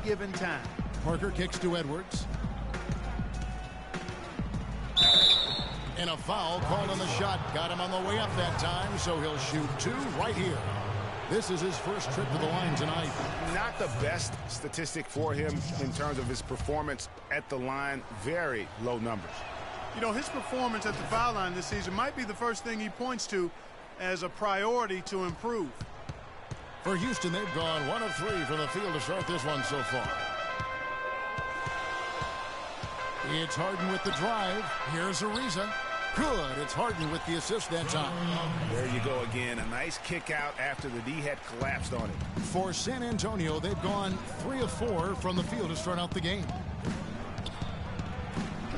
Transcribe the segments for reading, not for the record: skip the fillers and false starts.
given time. Parker kicks to Edwards. And a foul called on the shot. Got him on the way up that time, so he'll shoot 2 right here. This is his first trip to the line tonight. Not the best statistic for him in terms of his performance at the line. Very low numbers. You know, his performance at the foul line this season might be the first thing he points to as a priority to improve. For Houston, they've gone 1 of 3 from the field to start this one so far. It's Harden with the drive. Here's Ariza. Good. It's Harden with the assist that time. There you go again. A nice kick out after the D had collapsed on it. For San Antonio, they've gone 3 of 4 from the field to start out the game.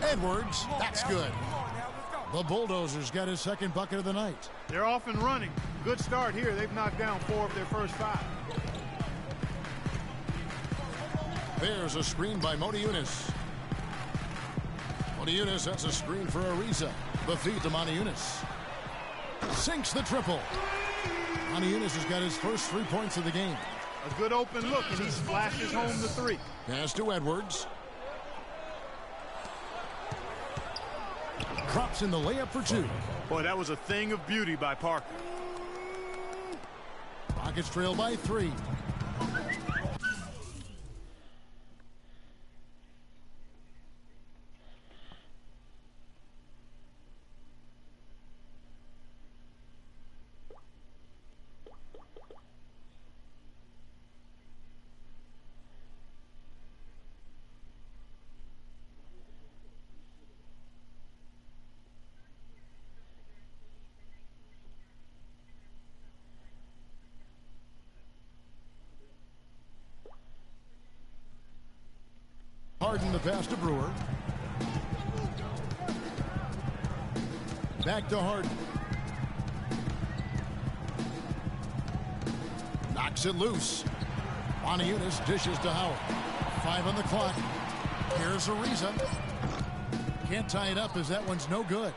Edwards, that's good. The Bulldozers got his second bucket of the night. They're off and running. Good start here. They've knocked down 4 of their first 5. There's a screen by Motiejunas. Motiejunas, that's a screen for Ariza. The feed to Motiejunas. Sinks the triple. Motiejunas has got his first 3 points of the game. A good open look, and he splashes home the 3. Pass to Edwards. Drops in the layup for 2. Boy, that was a thing of beauty by Parker. Rockets trail by 3. Harden the pass to Brewer. Back to Harden. Knocks it loose. Motiejunas dishes to Howard. 5 on the clock. Here's Ariza. Can't tie it up as that one's no good.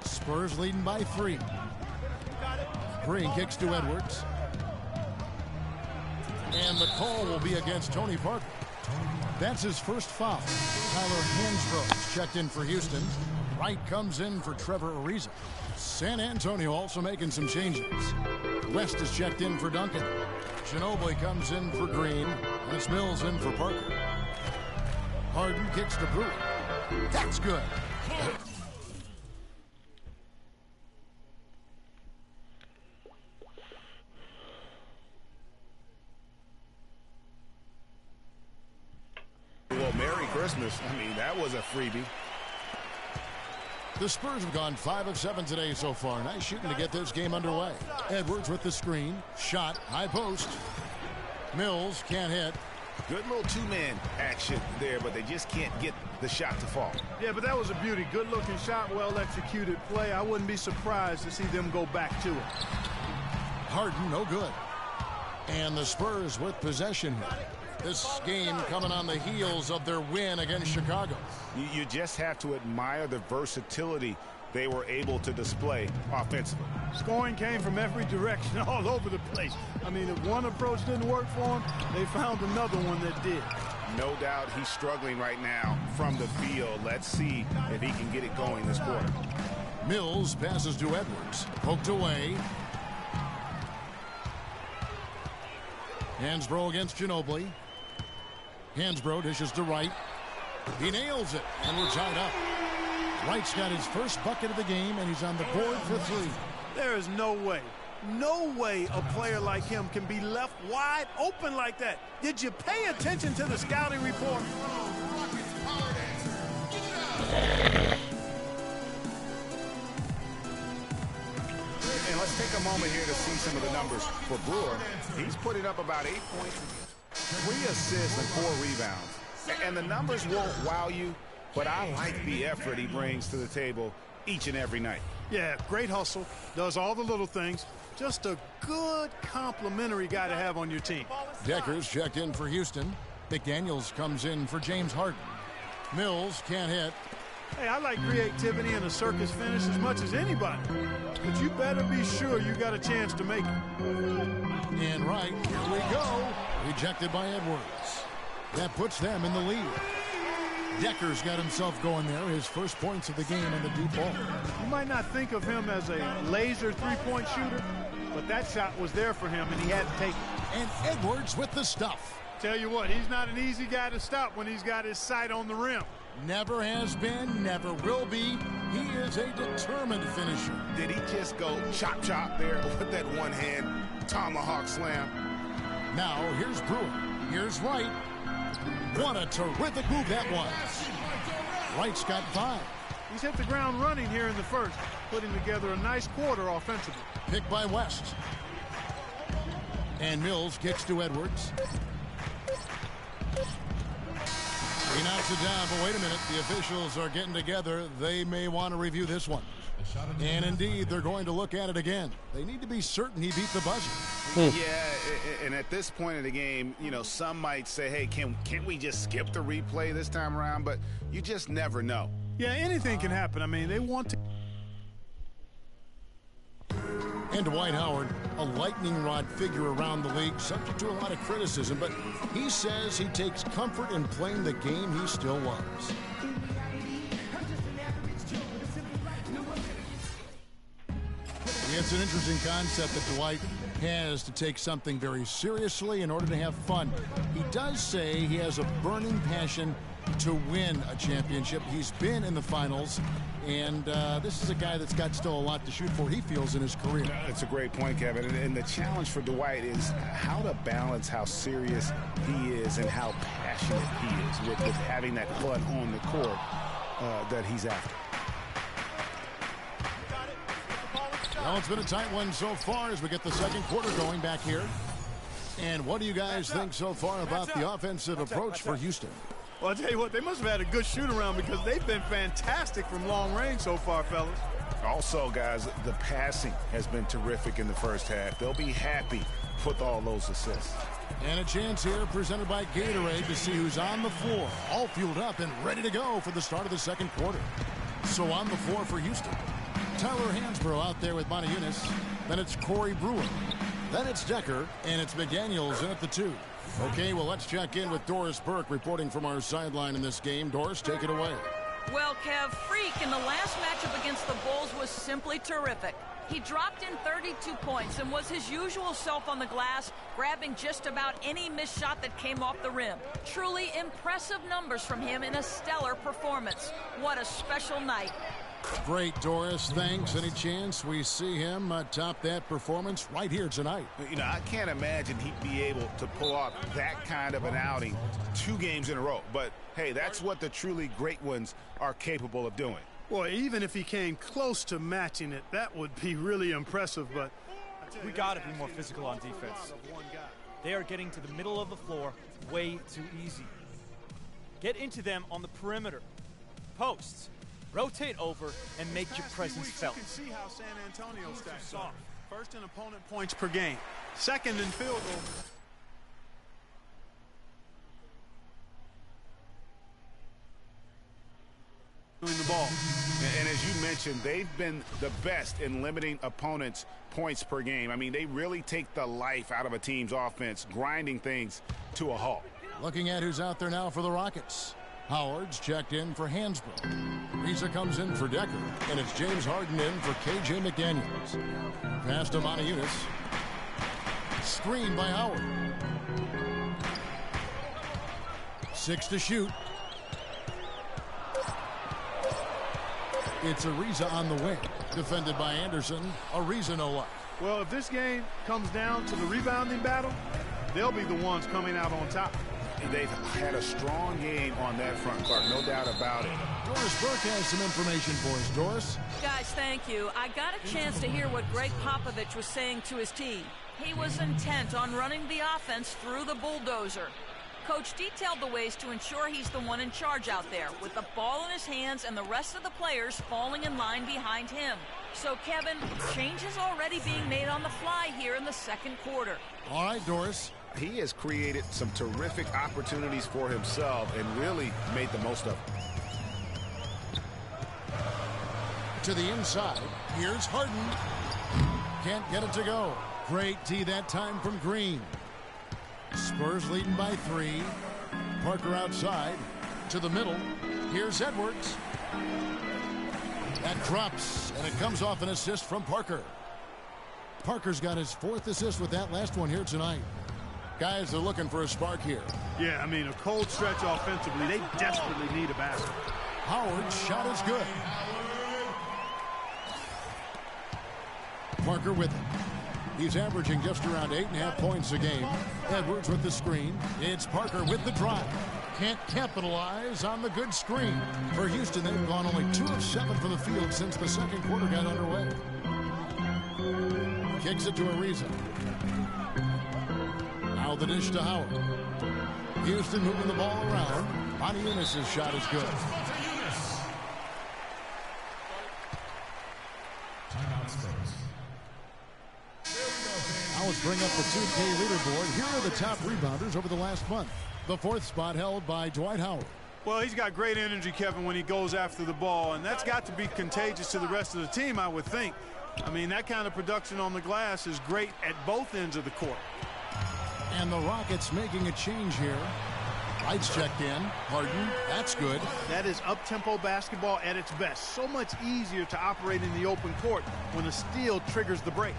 Spurs leading by 3. Green kicks to Edwards. And the call will be against Tony Parker. That's his first foul. Tyler Hansbrough checked in for Houston. Wright comes in for Trevor Ariza. San Antonio also making some changes. West is checked in for Duncan. Ginobili comes in for Green. And it's Mills in for Parker. Harden kicks to Brewer. That's good. Well, Merry Christmas. I mean, that was a freebie. The Spurs have gone 5 of 7 today so far. Nice shooting to get this game underway. Edwards with the screen. Shot. High post. Mills can't hit. Good little 2-man action there, but they just can't get the shot to fall. Yeah, but that was a beauty. Good-looking shot, well-executed play. I wouldn't be surprised to see them go back to it. Harden, no good. And the Spurs with possession here. This game coming on the heels of their win against Chicago. You just have to admire the versatility they were able to display offensively. Scoring came from every direction, all over the place. I mean, if one approach didn't work for him, they found another one that did. No doubt he's struggling right now from the field. Let's see if he can get it going this quarter. Mills passes to Edwards. Poked away. Hansbrough against Ginobili. Hansbrough dishes to Wright. He nails it, and we're tied up. Wright's got his first bucket of the game, and he's on the board for 3. There is no way a player like him can be left wide open like that. Did you pay attention to the scouting report? And let's take a moment here to see some of the numbers for Brewer. He's putting up about 8 points, 3 assists, and 4 rebounds. And the numbers won't wow you, but I like the effort he brings to the table each and every night. Yeah, great hustle, does all the little things. Just a good complimentary guy to have on your team. Decker's checked in for Houston. McDaniels comes in for James Harden. Mills can't hit. Hey, I like creativity and a circus finish as much as anybody. But you better be sure you got a chance to make it. And right, here we go. Rejected by Edwards. That puts them in the lead. Decker's got himself going there. His first points of the game on the deep ball. You might not think of him as a laser three-point shooter, but that shot was there for him, and he had to take it. And Edwards with the stuff. Tell you what, he's not an easy guy to stop when he's got his sight on the rim. Never has been, never will be. He is a determined finisher. Did he just go chop there with that one-hand tomahawk slam? Now, here's Brewer. Here's Wright. What a terrific move that was. Wright's got 5. He's hit the ground running here in the first, putting together a nice quarter offensively. Picked by West. And Mills kicks to Edwards. He knocks it down, but wait a minute. The officials are getting together. They may want to review this one. And indeed, they're going to look at it again. They need to be certain he beat the buzzer. Yeah, and at this point in the game, you know, some might say, hey, can't we just skip the replay this time around? But you just never know. Yeah, anything can happen. I mean, they want to. And Dwight Howard, a lightning rod figure around the league, subject to a lot of criticism, but he says he takes comfort in playing the game he still loves. It's an interesting concept that Dwight has to take something very seriously in order to have fun. He does say he has a burning passion to win a championship. He's been in the finals, and this is a guy that's got still a lot to shoot for, he feels, in his career. That's a great point, Kevin. And the challenge for Dwight is how to balance how serious he is and how passionate he is with having that fun on the court that he's after. Well, it's been a tight one so far as we get the second quarter going back here. And what do you guys think so far about the offensive approach for Houston? Well, I'll tell you what, they must have had a good shoot-around because they've been fantastic from long range so far, fellas. Also, guys, the passing has been terrific in the first half. They'll be happy with all those assists. And a chance here presented by Gatorade to see who's on the floor, all fueled up and ready to go for the start of the second quarter. So on the floor for Houston, Tyler Hansbrough out there with Montejunas. Then it's Corey Brewer. Then it's Decker, and it's McDaniels in at the 2. Okay, well, let's check in with Doris Burke reporting from our sideline in this game. Doris, take it away. Well, Kev, Freak in the last matchup against the Bulls was simply terrific. He dropped in 32 points and was his usual self on the glass, grabbing just about any missed shot that came off the rim. Truly impressive numbers from him in a stellar performance. What a special night. Great, Doris. Thanks. Any chance we see him top that performance right here tonight? You know, I can't imagine he'd be able to pull off that kind of an outing 2 games in a row. But, hey, that's what the truly great ones are capable of doing. Well, even if he came close to matching it, that would be really impressive. But we got to be more physical on defense. They are getting to the middle of the floor way too easy. Get into them on the perimeter. Posts. Rotate over and make your presence felt. You can see how San Antonio stacks off. First in opponent points per game. Second in field goal. The ball. And as you mentioned, they've been the best in limiting opponents' points per game. I mean, they really take the life out of a team's offense, grinding things to a halt. Looking at who's out there now for the Rockets. Howard's checked in for Hansbrough. Reza comes in for Decker, and it's James Harden in for KJ McDaniels. Pass to Montejunas. Screen by Howard. 6 to shoot. It's Ariza on the wing. Defended by Anderson. Ariza no luck. Well, if this game comes down to the rebounding battle, they'll be the ones coming out on top. They've had a strong game on that front court, no doubt about it. Doris Burke has some information for us. Doris? Guys, thank you. I got a chance to hear what Greg Popovich was saying to his team. He was intent on running the offense through the bulldozer. Coach detailed the ways to ensure he's the one in charge out there, with the ball in his hands and the rest of the players falling in line behind him. So, Kevin, changes already being made on the fly here in the second quarter. All right, Doris. He has created some terrific opportunities for himself and really made the most of them. To the inside. Here's Harden. Can't get it to go. Great D that time from Green. Spurs leading by 3. Parker outside to the middle. Here's Edwards. That drops, and it comes off an assist from Parker. Parker's got his 4th assist with that last one here tonight. Guys, they're looking for a spark here. Yeah, I mean, a cold stretch offensively. They desperately need a basket. Howard's shot is good. Parker with it. He's averaging just around 8.5 points a game. Edwards with the screen. It's Parker with the drive. Can't capitalize on the good screen. For Houston, they've gone only 2 of 7 from the field since the second quarter got underway. Kicks it to Ariza. Now the dish to Howard. Houston moving the ball around. Montiunas' shot is good. Now let's bring up the 2K leaderboard. Here are the top rebounders over the last month. The 4th spot held by Dwight Howard. Well, he's got great energy, Kevin, when he goes after the ball, and that's got to be contagious to the rest of the team, I would think. I mean, that kind of production on the glass is great at both ends of the court. And the Rockets making a change here. Lights checked in. Harden, that's good. That is up-tempo basketball at its best. So much easier to operate in the open court when a steal triggers the break.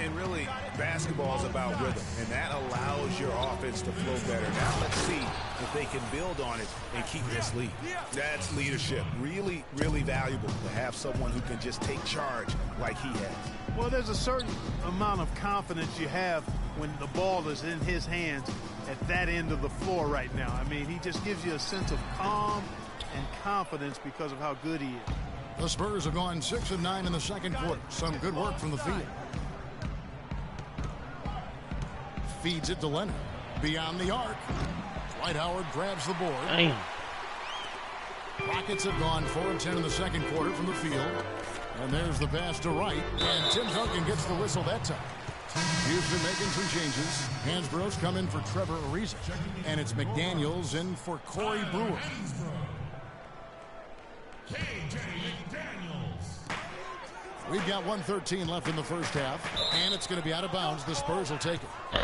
And really, basketball is about rhythm, and that allows your offense to flow better. Now let's see if they can build on it and keep this lead. That's leadership. Really, really valuable to have someone who can just take charge like he has. Well, there's a certain amount of confidence you have when the ball is in his hands at that end of the floor right now. I mean, he just gives you a sense of calm and confidence because of how good he is. The Spurs have gone 6 of 9 in the second quarter. Some good work from the field. Feeds it to Leonard. Beyond the arc. Dwight Howard grabs the board. Damn. Rockets have gone 4 of 10 in the second quarter from the field. And there's the pass to Wright. And Tim Duncan gets the whistle that time. Houston making some changes. Hansborough's come in for Trevor Ariza. And it's McDaniels in for Corey Brewer. We've got 1:13 left in the first half, and it's going to be out of bounds. The Spurs will take it.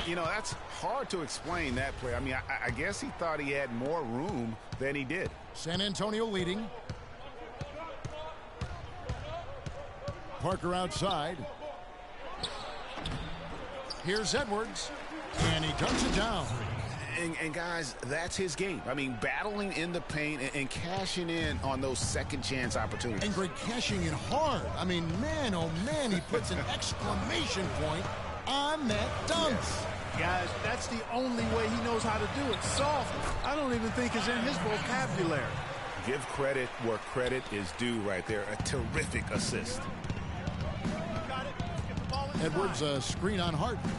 You know, that's hard to explain that play. I mean, I guess he thought he had more room than he did. San Antonio leading. Parker outside. Here's Edwards, and he dunks it down. And guys, that's his game. I mean, battling in the paint and cashing in on those second chance opportunities. And Greg cashing in hard. I mean, man, oh man, he puts an exclamation point on that dunk. Yes. Guys, that's the only way he knows how to do it. Soft, I don't even think is in his vocabulary. Give credit where credit is due right there. A terrific assist. Edwards, a screen on Harden.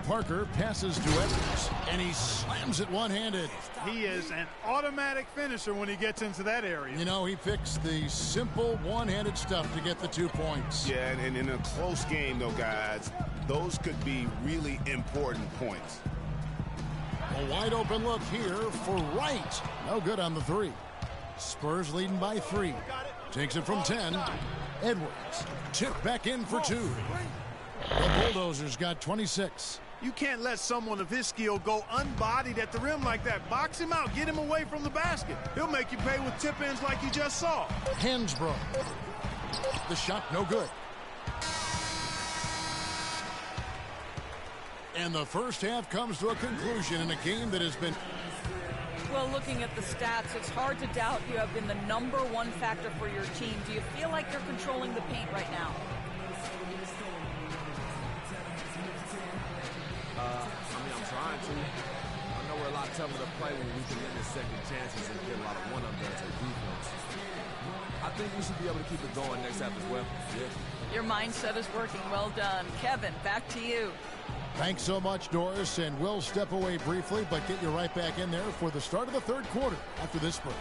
Parker passes to Edwards, and he slams it one-handed. He is an automatic finisher when he gets into that area. You know, he picks the simple one-handed stuff to get the 2 points. Yeah, and in a close game, though, guys, those could be really important points. A wide-open look here for Wright. No good on the 3. Spurs leading by 3. Takes it from 10. Edwards tipped back in for 2. The Bulldozers got 26. You can't let someone of his skill go unbodied at the rim like that. Box him out. Get him away from the basket. He'll make you pay with tip-ins like you just saw. Hansbrough. The shot no good. And the first half comes to a conclusion in a game that has been... Well, looking at the stats, it's hard to doubt you have been the #1 factor for your team. Do you feel like you're controlling the paint right now? I'm trying to. I know we're a lot tougher to play when we can get the second chances and get a lot of one-up-downs on defense. I think we should be able to keep it going next half as well. Yeah. Your mindset is working. Well done. Kevin, back to you. Thanks so much, Doris, and we'll step away briefly, but get you right back in there for the start of the third quarter after this break.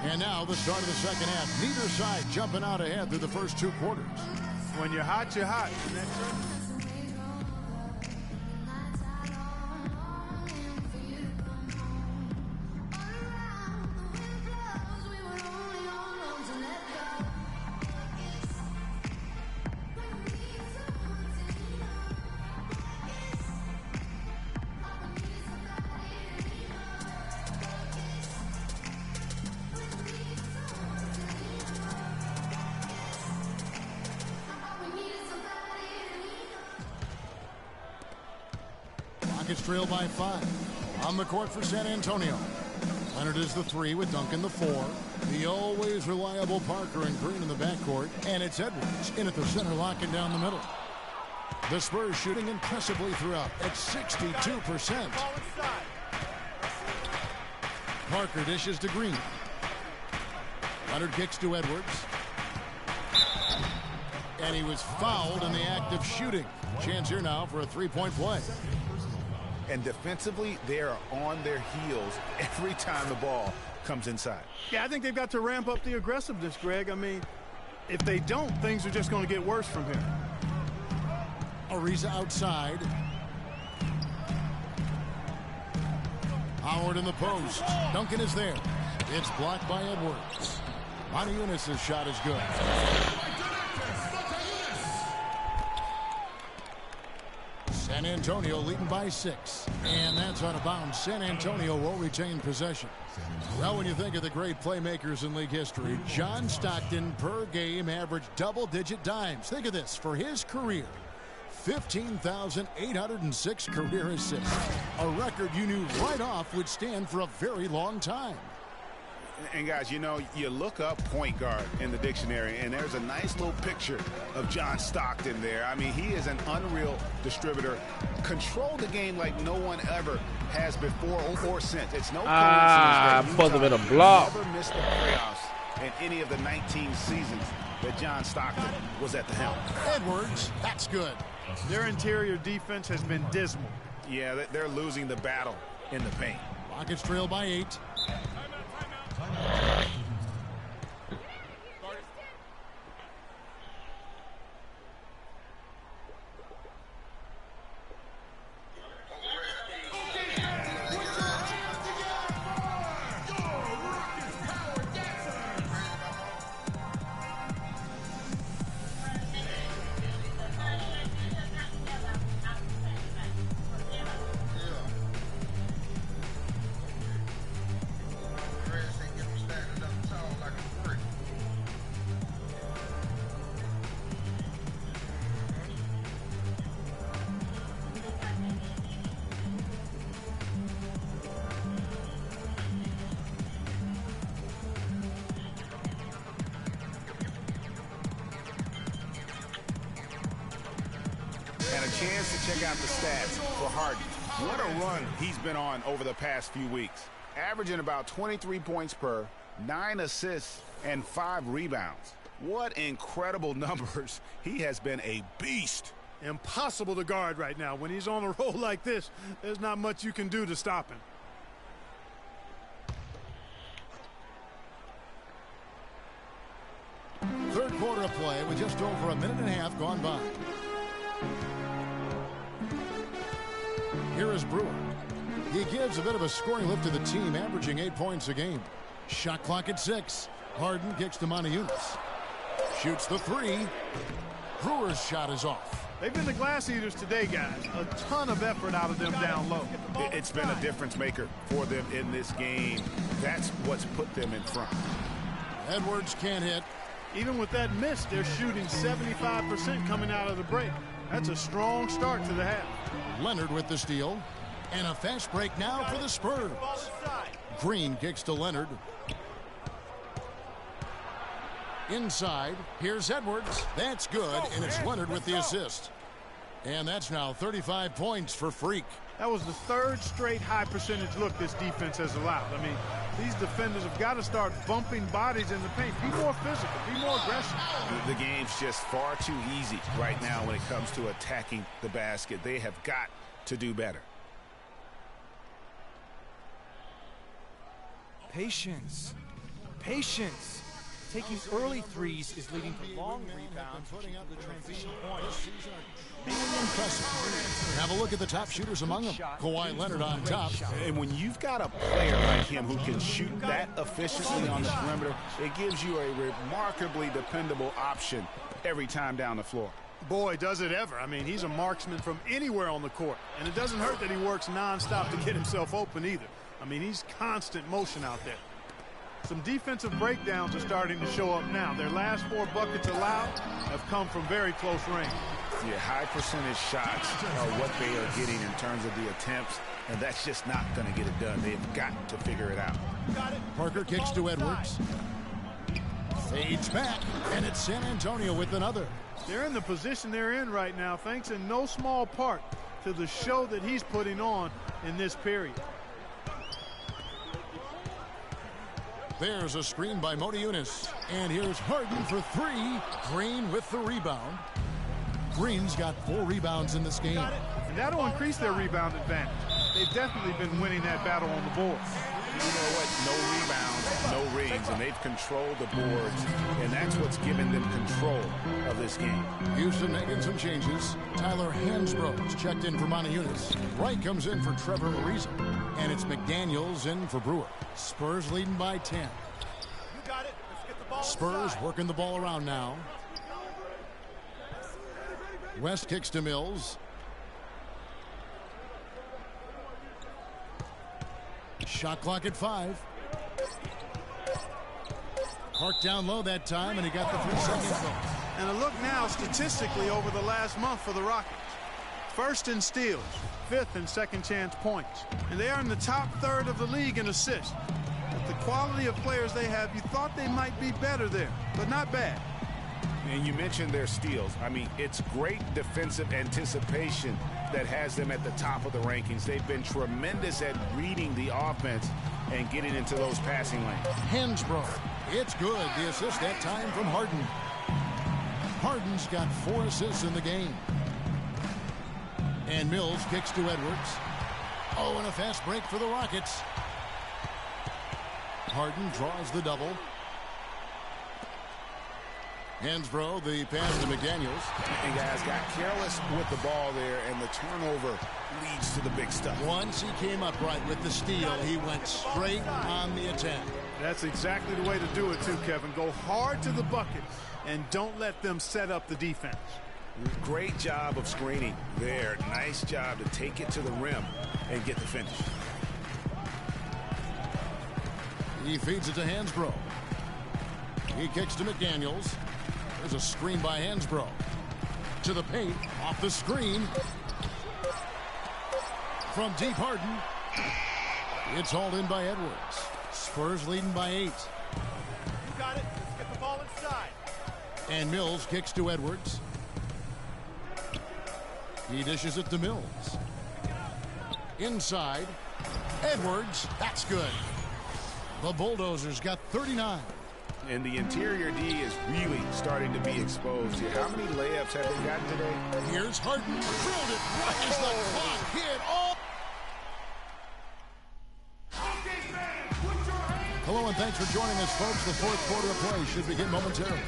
And now the start of the second half. Neither side jumping out ahead through the first 2 quarters. When you're hot, you're hot. Rockets trail by 5. On the court for San Antonio. Leonard is the 3 with Duncan the 4. The always reliable Parker and Green in the backcourt. And it's Edwards in at the center, locking down the middle. The Spurs shooting impressively throughout at 62%. Parker dishes to Green. Leonard kicks to Edwards. And he was fouled in the act of shooting. Chance here now for a 3-point play. And defensively, they are on their heels every time the ball comes inside. Yeah, I think they've got to ramp up the aggressiveness, Greg. I mean, if they don't, things are just going to get worse from here. Ariza outside. Howard in the post. Duncan is there. It's blocked by Edwards. Moniunas' shot is good. San Antonio leading by 6. And that's out of bounds. San Antonio will retain possession. Well, when you think of the great playmakers in league history, John Stockton per game averaged double-digit dimes. Think of this. For his career, 15,806 career assists. A record you knew right off would stand for a very long time. And guys, you know, you look up point guard in the dictionary, and there's a nice little picture of John Stockton there. I mean, he is an unreal distributor. Controlled the game like no one ever has before or since. It's no coincidence that Utah never missed the playoffs in any of the 19 seasons that John Stockton was at the helm. Edwards, that's good. Their interior defense has been dismal. Yeah, they're losing the battle in the paint. Rockets trail by 8. Chance to check out the stats for Harden. What a run he's been on over the past few weeks. Averaging about 23 points per, 9 assists, and 5 rebounds. What incredible numbers. He has been a beast. Impossible to guard right now. When he's on a roll like this, there's not much you can do to stop him. Third quarter of play with just over a minute and a half gone by. Here is Brewer. He gives a bit of a scoring lift to the team, averaging 8 points a game. Shot clock at 6. Harden kicks to Moniunas. Shoots the 3. Brewer's shot is off. They've been the glass eaters today, guys. A ton of effort out of them down low. It's been a difference maker for them in this game. That's what's put them in front. Edwards can't hit. Even with that miss, they're shooting 75% coming out of the break. That's a strong start to the half. Leonard with the steal. And a fast break now for the Spurs. Green kicks to Leonard. Inside, here's Edwards. That's good, and it's Leonard with the assist. And that's now 35 points for Freak. That was the third straight high percentage look this defense has allowed. I mean, these defenders have got to start bumping bodies in the paint. Be more physical. Be more aggressive. The game's just far too easy right now when it comes to attacking the basket. They have got to do better. Patience. Patience. Taking early threes is leading to long rebounds, putting up the transition points. Impressive. Have a look at the top shooters among them. Kawhi Leonard on top. And when you've got a player like him who can shoot that efficiently on the perimeter, it gives you a remarkably dependable option every time down the floor. Boy, does it ever. I mean, he's a marksman from anywhere on the court. And it doesn't hurt that he works nonstop to get himself open either. I mean, he's constant motion out there. Some defensive breakdowns are starting to show up now. Their last 4 buckets allowed have come from very close range. Yeah, high percentage shots are what they are getting in terms of the attempts, and that's just not going to get it done. They've got to figure it out. Parker kicks to Edwards. Fades back, and it's San Antonio with another. They're in the position they're in right now, thanks in no small part to the show that he's putting on in this period. There's a screen by Modiunas. And here's Harden for 3. Green with the rebound. Green's got 4 rebounds in this game. And that'll increase their rebound advantage. They've definitely been winning that battle on the boards. You know what? No rebounds, no rings, and they've controlled the boards, and that's what's given them control of this game. Houston making some changes. Tyler Hansbrough's checked in for Modiunas. Wright comes in for Trevor Ariza. And it's McDaniels in for Brewer. Spurs leading by 10. You got it. Let's get the ball Spurs inside. working the ball around now. West kicks to Mills. Shot clock at 5. Park down low that time, and he got the 3 seconds goal. And a look now statistically over the last month for the Rockets. First in steals, 5th in second chance points. And they are in the top third of the league in assists. With the quality of players they have, you thought they might be better there, but not bad. And you mentioned their steals. I mean, it's great defensive anticipation that has them at the top of the rankings. They've been tremendous at reading the offense and getting into those passing lanes. Hansbrough. It's good. The assist that time from Harden. Harden's got 4 assists in the game. And Mills kicks to Edwards. Oh, and a fast break for the Rockets. Harden draws the double. Hansbrough, the pass to McDaniels. And guys got careless with the ball there, and the turnover leads to the big stuff. Once he came upright with the steal, he went straight on the attack. That's exactly the way to do it too, Kevin. Go hard to the bucket and don't let them set up the defense. Great job of screening there. Nice job to take it to the rim and get the finish. He feeds it to Hansbrough. He kicks to McDaniels. There's a screen by Hansbrough. To the paint, off the screen. From deep, Harden. It's hauled in by Edwards. Spurs leading by 8. You got it. Let's get the ball inside. And Mills kicks to Edwards. He dishes it to Mills. Inside. Edwards. That's good. The Bulldozers got 39. And the interior D is really starting to be exposed here. How many layups have they gotten today? Here's Harden. Drilled it right as the clock hit. Oh! Hello and thanks for joining us, folks. The 4th quarter of play should begin momentarily.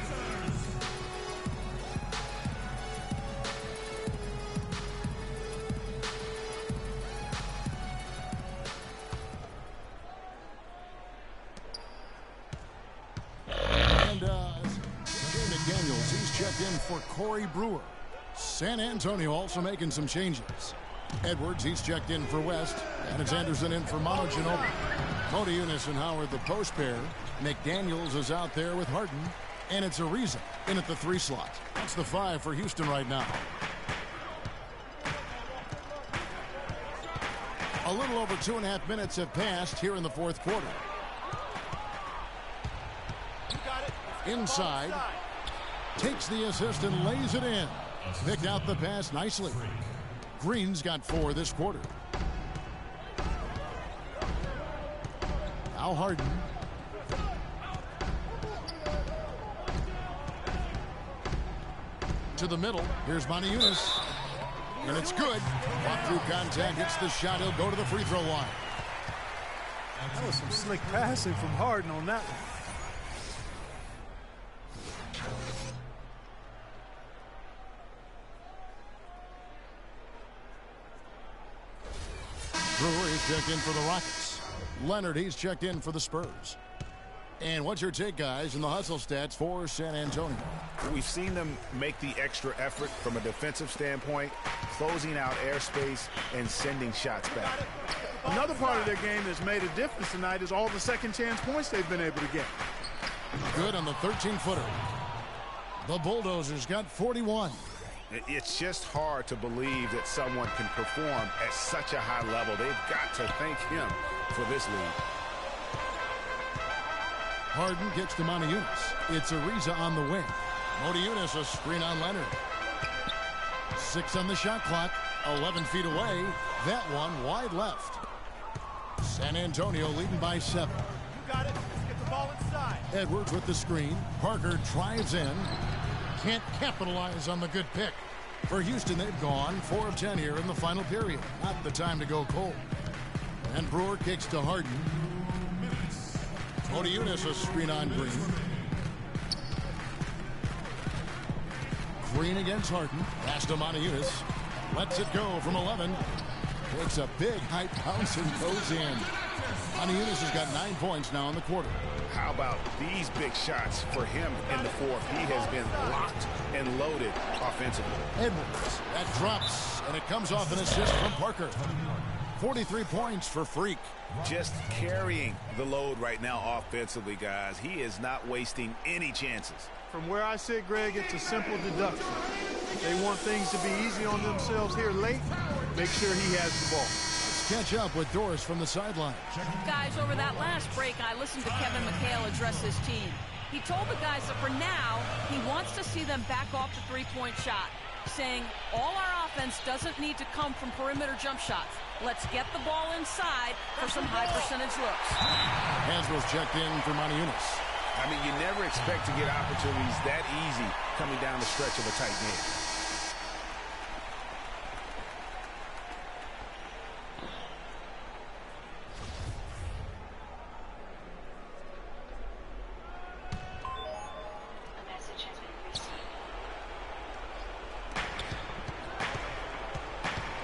McDaniels, he's checked in for Corey Brewer. San Antonio also making some changes. Edwards, he's checked in for West. And it's Anderson in for Manu Ginobili. Modiunas and Howard, the post pair. McDaniels is out there with Harden. And it's Ariza in at the 3 slot. That's the 5 for Houston right now. A little over 2.5 minutes have passed here in the 4th quarter. You got it. Inside. Takes the assist and lays it in. Picked out the pass nicely. Green's got 4 this quarter. Now Harden. To the middle. Here's Modiunas. And it's good. Walk through contact. Hits the shot. He'll go to the free throw line. That was some slick passing from Harden on that one. Brewer, he's checked in for the Rockets. Leonard, he's checked in for the Spurs. And what's your take, guys, in the hustle stats for San Antonio? We've seen them make the extra effort from a defensive standpoint, closing out airspace and sending shots back. Another part of their game that's made a difference tonight is all the second chance points they've been able to get. Good on the 13-footer. The Bulldozers got 41. It's just hard to believe that someone can perform at such a high level. They've got to thank him for this lead. Harden gets to Motiejunas. It's Ariza on the wing. Motiejunas a screen on Leonard. 6 on the shot clock. 11 feet away. That one wide left. San Antonio leading by 7. You got it. Let's get the ball inside. Edwards with the screen. Parker drives in. Can't capitalize on the good pick. For Houston, they've gone 4 of 10 here in the final period. Not the time to go cold. And Brewer kicks to Harden. Motiejunas a screen on Green. Green against Harden. Pass to Motiejunas. Lets it go from 11. Takes a big high bounce and goes in. Motiejunas has got 9 points now in the quarter. How about these big shots for him in the fourth? He has been locked and loaded offensively. Edwards, that drops, and it comes off an assist from Parker. 43 points for Freak. Just carrying the load right now offensively, guys. He is not wasting any chances. From where I sit, Greg, it's a simple deduction. They want things to be easy on themselves here late. Make sure he has the ball. Catch up with Doris from the sideline. Guys, over that last break, I listened to Kevin McHale address his team. He told the guys that for now, he wants to see them back off the three-point shot, saying all our offense doesn't need to come from perimeter jump shots. Let's get the ball inside for some high-percentage looks. Hansbrough's checked in for Motiejunas. I mean, you never expect to get opportunities that easy coming down the stretch of a tight game.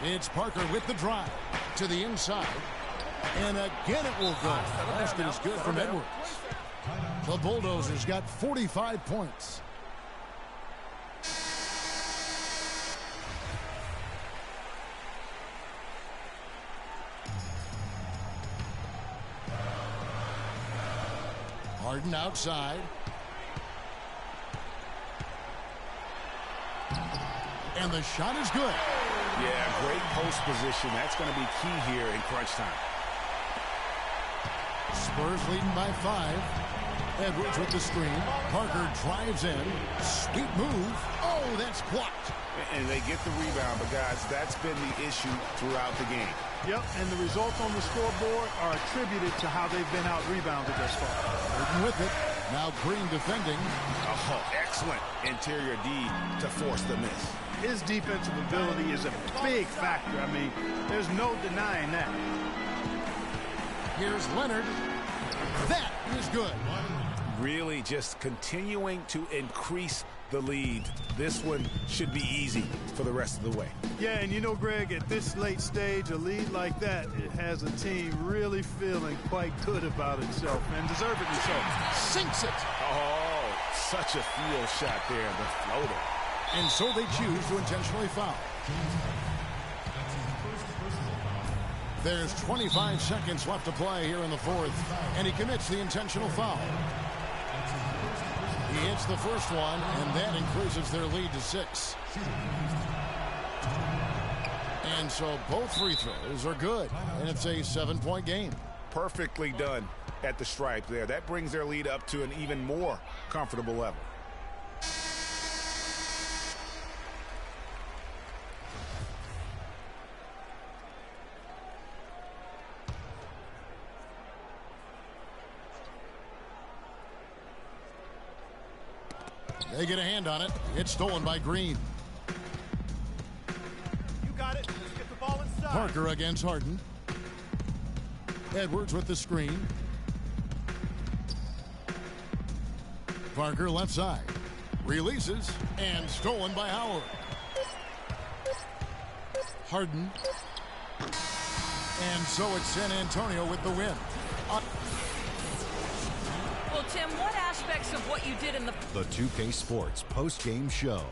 It's Parker with the drive to the inside. And again it will go. Basket is good from Edwards. The Bulldozers got 45 points. Harden outside. And the shot is good. Yeah, great post position. That's going to be key here in crunch time. Spurs leading by 5. Edwards with the screen. Parker drives in. Sweet move. Oh, that's blocked. And they get the rebound, but guys, that's been the issue throughout the game. Yep, and the results on the scoreboard are attributed to how they've been out-rebounded thus far. Harden with it. Now Green defending. Oh, excellent interior D to force the miss. His defensive ability is a big factor. I mean, there's no denying that. Here's Leonard. That is good. Really just continuing to increase the lead. This one should be easy for the rest of the way. Yeah, and you know, Greg, at this late stage, a lead like that, it has a team really feeling quite good about itself, and deservedly so. Sinks it. Oh, such a field shot there, the floater. And so they choose to intentionally foul. There's 25 seconds left to play here in the fourth, and he commits the intentional foul. He hits the first one, and that increases their lead to 6. And so both free throws are good, and it's a 7-point game. Perfectly done at the stripe there. That brings their lead up to an even more comfortable level. They get a hand on it. It's stolen by Green. You got it. Let's get the ball inside. Parker against Harden. Edwards with the screen. Parker left side. Releases and stolen by Howard. Harden. And so it's San Antonio with the win. Well, Tim, what aspects of what you did in the 2K Sports post-game show.